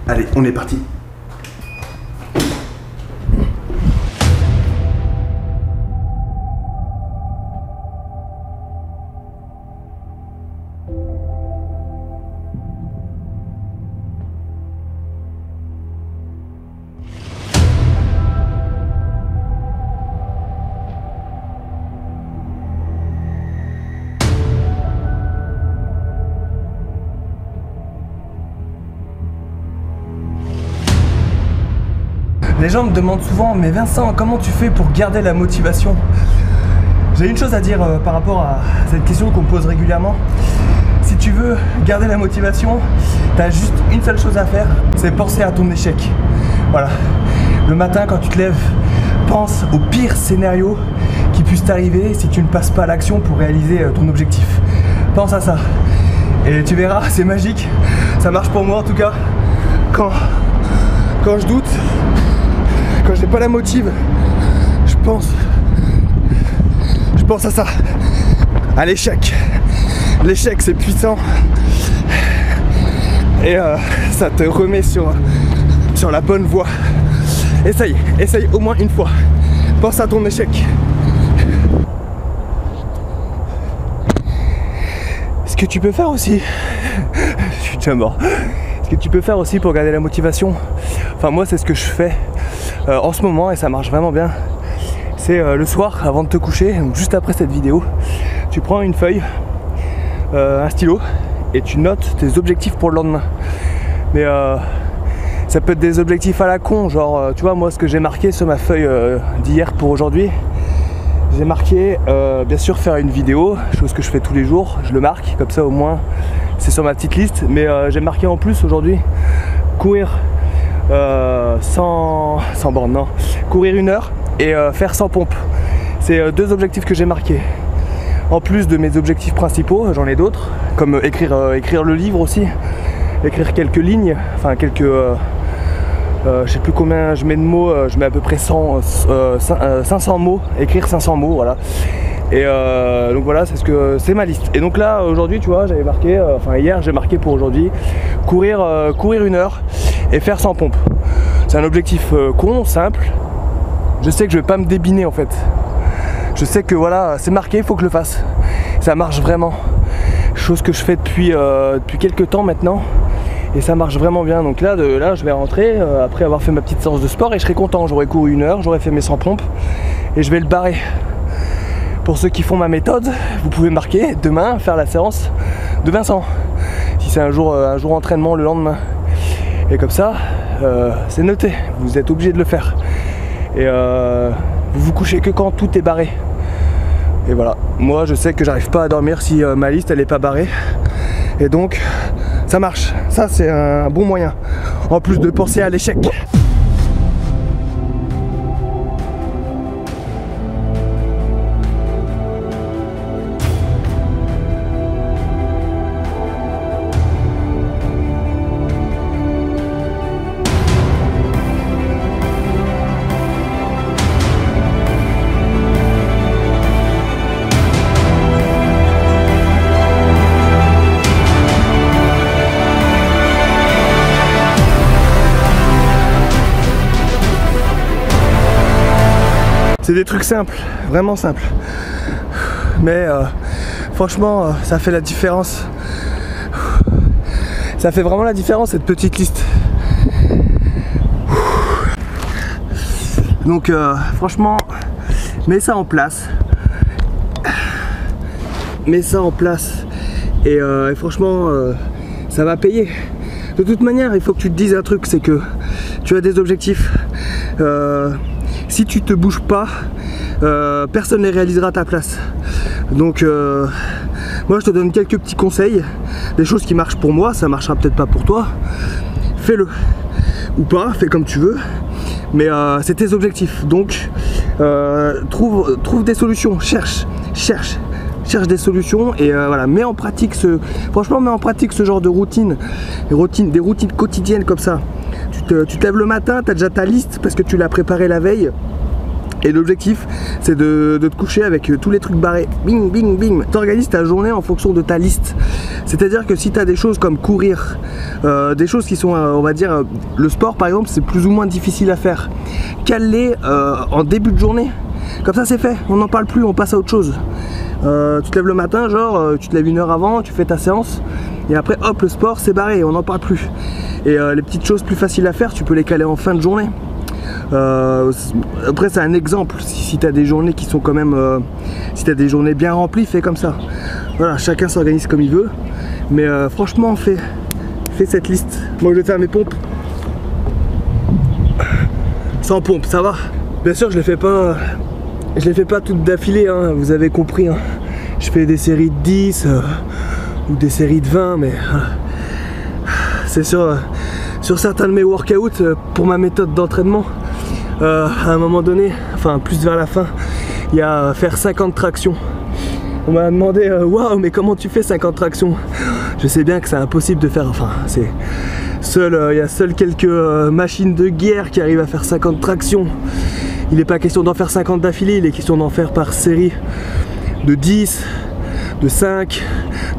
Allez, on est parti. Les gens me demandent souvent, mais Vincent, comment tu fais pour garder la motivation? J'ai une chose à dire par rapport à cette question qu'on me pose régulièrement. Si tu veux garder la motivation, tu as juste une seule chose à faire, c'est penser à ton échec. Voilà. Le matin, quand tu te lèves, pense au pire scénario qui puisse t'arriver si tu ne passes pas à l'action pour réaliser ton objectif. Pense à ça. Et tu verras, c'est magique. Ça marche pour moi en tout cas. Quand je doute, quand j'ai pas la motive, je pense à ça, à l'échec. L'échec c'est puissant et ça te remet sur la bonne voie. Essaye au moins une fois. Pense à ton échec. Ce que tu peux faire aussi, je suis déjà mort. Ce que tu peux faire aussi pour garder la motivation, enfin moi c'est ce que je fais en ce moment et ça marche vraiment bien. C'est le soir avant de te coucher, donc juste après cette vidéo, tu prends une feuille, un stylo et tu notes tes objectifs pour le lendemain. Mais ça peut être des objectifs à la con, genre tu vois moi ce que j'ai marqué sur ma feuille d'hier pour aujourd'hui. J'ai marqué bien sûr faire une vidéo, chose que je fais tous les jours, je le marque, comme ça au moins c'est sur ma petite liste. Mais j'ai marqué en plus aujourd'hui courir sans borne, non, courir 1 heure et faire 100 pompes. C'est 2 objectifs que j'ai marqués. En plus de mes objectifs principaux, j'en ai d'autres, comme écrire le livre aussi, écrire quelques lignes, enfin quelques... je sais plus combien je mets de mots, je mets à peu près 500 mots, écrire 500 mots, voilà. Et donc voilà, c'est ma liste. Et donc là, aujourd'hui, tu vois, j'avais marqué, enfin hier, j'ai marqué pour aujourd'hui, courir 1 heure et faire 100 pompes. C'est un objectif con, simple. Je sais que je vais pas me débiner en fait. Je sais que voilà, c'est marqué, il faut que je le fasse. Ça marche vraiment. Chose que je fais depuis quelques temps maintenant. Et ça marche vraiment bien. Donc là, je vais rentrer après avoir fait ma petite séance de sport et je serai content. J'aurai couru 1 heure, j'aurai fait mes 100 pompes et je vais le barrer. Pour ceux qui font ma méthode, vous pouvez marquer demain faire la séance de Vincent. Si c'est un jour entraînement le lendemain. Et comme ça, c'est noté. Vous êtes obligé de le faire. Et vous vous couchez que quand tout est barré. Et voilà. Moi, je sais que j'arrive pas à dormir si ma liste elle est pas barrée. Et donc, ça marche. Ça, c'est un bon moyen. En plus de penser à l'échec. C'est des trucs simples, vraiment simples. Mais franchement, ça fait la différence. Ça fait vraiment la différence cette petite liste. Donc franchement, mets ça en place. Mets ça en place. Et franchement, ça va payer. De toute manière, il faut que tu te dises un truc, c'est que tu as des objectifs. Si tu te bouges pas, personne ne les réalisera à ta place. Donc moi je te donne quelques petits conseils, des choses qui marchent pour moi, ça marchera peut-être pas pour toi. Fais-le ou pas, fais comme tu veux, mais c'est tes objectifs. Donc trouve des solutions, cherche des solutions et voilà, mets en pratique ce genre de routine, des routines quotidiennes comme ça. Tu te lèves le matin, tu as déjà ta liste parce que tu l'as préparée la veille. Et l'objectif, c'est de te coucher avec tous les trucs barrés. Bing, bing, bing. Tu organises ta journée en fonction de ta liste. C'est-à-dire que si tu as des choses comme courir, des choses qui sont, on va dire, le sport par exemple, c'est plus ou moins difficile à faire. Cale-les en début de journée. Comme ça c'est fait, on n'en parle plus, on passe à autre chose. Tu te lèves le matin, genre tu te lèves 1 heure avant, tu fais ta séance et après hop le sport c'est barré, on n'en parle plus. Et les petites choses plus faciles à faire, tu peux les caler en fin de journée. Après c'est un exemple, si tu as des journées qui sont quand même, si tu as des journées bien remplies, fais comme ça. Voilà, chacun s'organise comme il veut, mais franchement fais cette liste. Moi je vais faire mes pompes. Sans pompe, ça va. Bien sûr je les fais pas toutes d'affilée, hein, vous avez compris, hein. Je fais des séries de 10 ou des séries de 20, mais c'est sur certains de mes workouts, pour ma méthode d'entraînement, à un moment donné, enfin plus vers la fin, il y a faire 50 tractions. On m'a demandé, waouh, mais comment tu fais 50 tractions? Je sais bien que c'est impossible de faire, enfin, c'est il y a seuls quelques machines de guerre qui arrivent à faire 50 tractions. Il n'est pas question d'en faire 50 d'affilée, il est question d'en faire par série de 10, de 5,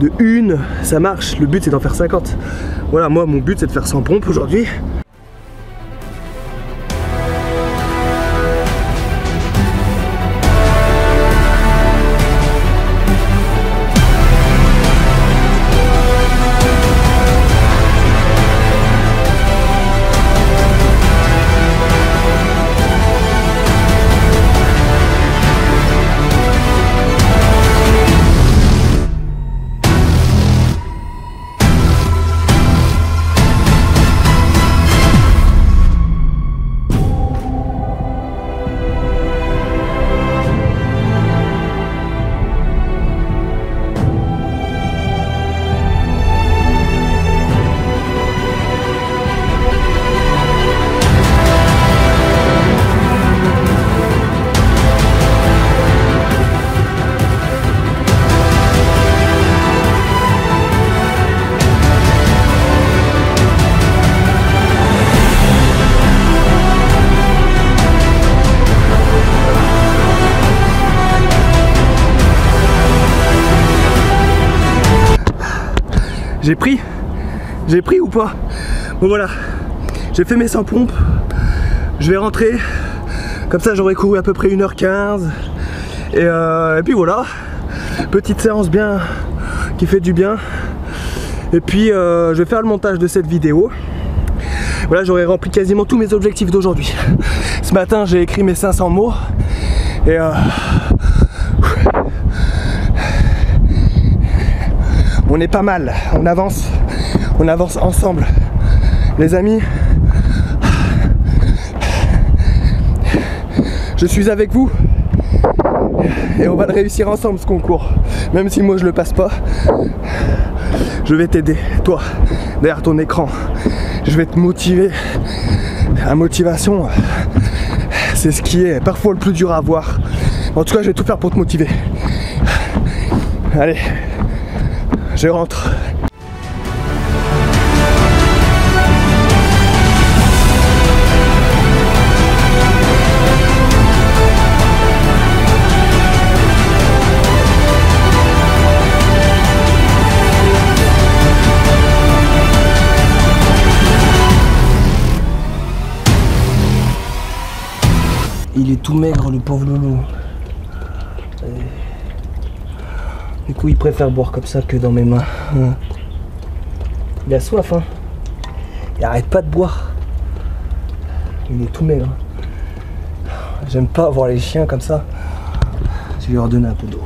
de 1, ça marche. Le but c'est d'en faire 50. Voilà, moi mon but c'est de faire 100 pompes aujourd'hui. J'ai pris ou pas? Bon voilà, j'ai fait mes 100 pompes, je vais rentrer, comme ça j'aurai couru à peu près 1h15 et puis voilà, petite séance bien qui fait du bien. Et puis je vais faire le montage de cette vidéo. Voilà, j'aurai rempli quasiment tous mes objectifs d'aujourd'hui. Ce matin j'ai écrit mes 500 mots et on est pas mal, on avance ensemble, les amis. Je suis avec vous et on va le réussir ensemble ce concours. Même si moi je le passe pas, je vais t'aider, toi, derrière ton écran. Je vais te motiver. La motivation, c'est ce qui est parfois le plus dur à avoir. En tout cas, je vais tout faire pour te motiver. Allez, je rentre. Il est tout maigre, le pauvre loulou. Du coup, il préfère boire comme ça que dans mes mains. Il a soif, hein. Il arrête pas de boire. Il est tout maigre. J'aime pas voir les chiens comme ça. Je vais leur donner un peu d'eau.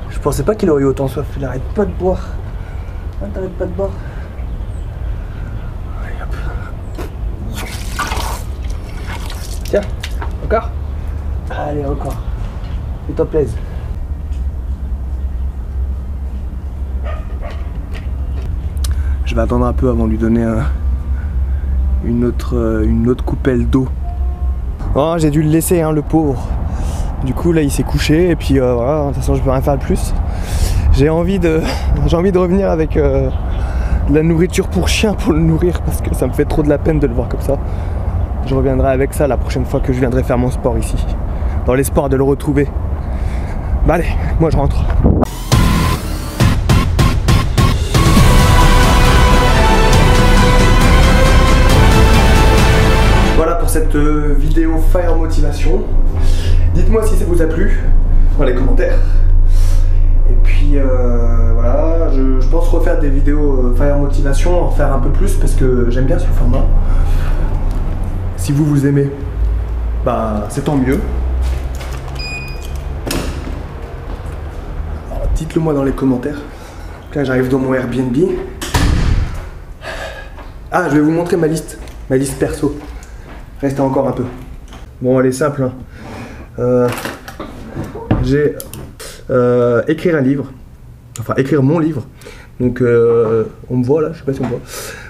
Je pensais pas qu'il aurait eu autant soif, il arrête pas de boire. Ah, t'arrêtes pas de boire. Allez, hop. Tiens, encore. Allez, encore. Fais-toi plaisir. Je vais attendre un peu avant de lui donner une autre coupelle d'eau. Oh, j'ai dû le laisser, hein, le pauvre. Du coup là il s'est couché et puis voilà, de toute façon je peux rien faire de plus. J'ai envie de revenir avec de la nourriture pour chien pour le nourrir parce que ça me fait trop de la peine de le voir comme ça. Je reviendrai avec ça la prochaine fois que je viendrai faire mon sport ici, dans l'espoir de le retrouver. Bah allez, moi je rentre. Voilà pour cette vidéo Fire Motivation. Dites-moi si ça vous a plu dans les commentaires. Et puis voilà, je pense refaire des vidéos Fire Motivation, en faire un peu plus parce que j'aime bien ce format. Si vous aimez, bah c'est tant mieux. Dites-le moi dans les commentaires. Là j'arrive dans mon Airbnb. Ah, je vais vous montrer ma liste perso. Restez encore un peu. Bon, elle est simple. Hein. J'ai écrire un livre. Enfin, écrire mon livre. Donc, on me voit là, je sais pas si on me voit.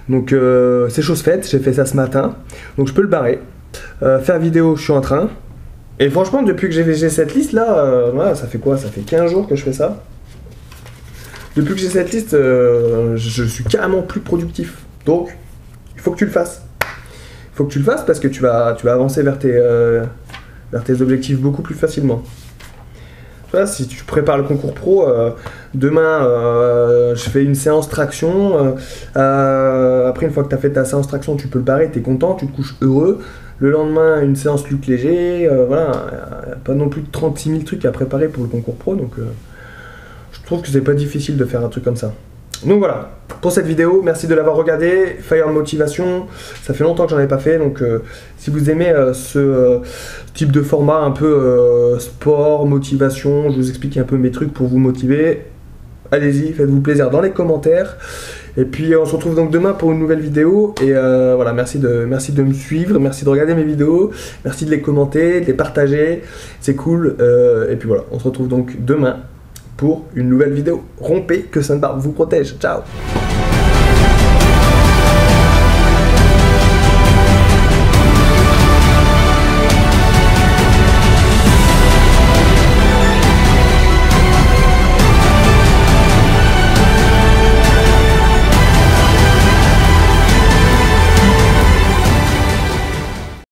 Donc, c'est chose faite. J'ai fait ça ce matin. Donc, je peux le barrer. Faire vidéo, je suis en train. Et franchement, depuis que j'ai cette liste là, voilà, ça fait quoi? Ça fait 15 jours que je fais ça. Depuis que j'ai cette liste, je suis carrément plus productif. Donc, il faut que tu le fasses. Il faut que tu le fasses parce que tu vas avancer vers tes objectifs beaucoup plus facilement. Voilà, si tu prépares le concours pro, demain je fais une séance traction. Après, une fois que tu as fait ta séance traction, tu peux le barrer, tu es content, tu te couches heureux. Le lendemain, une séance lutte léger. Voilà, il n'y a pas non plus de 36 000 trucs à préparer pour le concours pro. Donc, je trouve que c'est pas difficile de faire un truc comme ça. Donc voilà, pour cette vidéo, merci de l'avoir regardé. Fire Motivation, ça fait longtemps que j'en ai pas fait, donc si vous aimez ce type de format un peu sport, motivation, je vous explique un peu mes trucs pour vous motiver, allez-y, faites-vous plaisir dans les commentaires. Et puis on se retrouve donc demain pour une nouvelle vidéo. Et voilà, merci de me suivre, merci de regarder mes vidéos, merci de les commenter, de les partager, c'est cool. Et puis voilà, on se retrouve donc demain pour une nouvelle vidéo. Rompez, que Sainte-Barbe vous protège. Ciao!